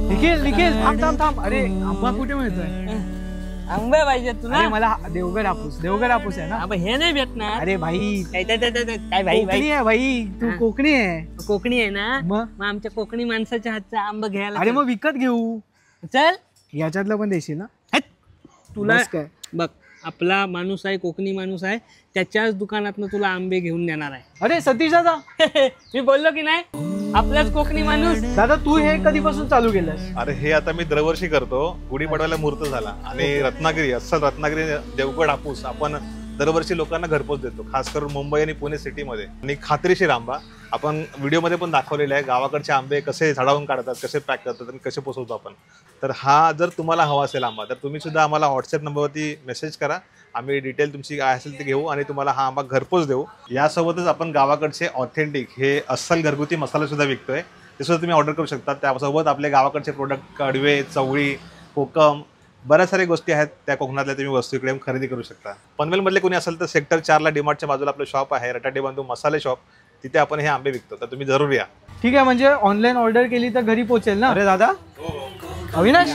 निखिल निखिल थांब थांब थांब. अरे आंबा कुठे मिळतोय? आंबे पाहिजे तुला? अरे मला देवगड हापूस आहे ना. हे नाही भेटणार. अरे भाई काय भाई कोकणी आहे भाई, तू कोकणी आहे. कोकणी आहे ना, मग मग आमच्या कोकणी माणसाच्या हातचा आंबा घ्यायला. अरे मग विकत घेऊ. चल याच्यातलं पण देशील ना? तुला काय बघ, आपला माणूस आहे, कोकणी माणूस आहे, त्याच्याच दुकानातनं तुला आंबे घेऊन देणार आहे. अरे सतीश दादा मी बोललो की नाही, आपलाच कोकणी माणूस. दादा तू हे कधीपासून चालू केलंस? अरे हे आता मी दरवर्षी करतो. गुढीपाडव्याला मुहूर्त झाला आणि रत्नागिरी, अस्सल रत्नागिरी देवगड हापूस आपण दरवर्षी लोकांना घरपोच देतो, खास करून मुंबई आणि पुणे सिटीमध्ये. आणि खात्रीशीर आंबा आपण व्हिडिओमध्ये पण दाखवलेले आहे. गावाकडचे आंबे कसे झाडावून काढतात, कसे पॅक करतात आणि कसे पोचवतो आपण. तर हा जर तुम्हाला हवा असेल आंबा, तर तुम्ही सुद्धा आम्हाला व्हॉट्सअप नंबरवरती मेसेज करा. आम्ही डिटेल तुमची काय असेल ते घेऊ आणि तुम्हाला हा आंबा घरपोच देऊ. यासोबतच आपण गावाकडचे ऑथेंटिक हे अस्सल घरगुती मसाले सुद्धा विकतोय, ते सुद्धा तुम्ही ऑर्डर करू शकता. त्यासोबत आपले गावाकडचे प्रोडक्ट कडवे, चवळी, कोकम, बऱ्याच साऱ्या गोष्टी आहेत त्या कोकणातल्या, तुम्ही वस्तू इकडे खरेदी करू शकता. पनवेलमधले कोणी असेल तर सेक्टर 4ला डीमार्टच्या बाजूला आपलं शॉप आहे, रटाटे बंधू मसाले शॉप. तिथे आपण हे आंबे विकतो, तर तुम्ही जरूर या. ठीक आहे, म्हणजे ऑनलाईन ऑर्डर केली तर घरी पोहोचेल ना? अरे दादा अविनाश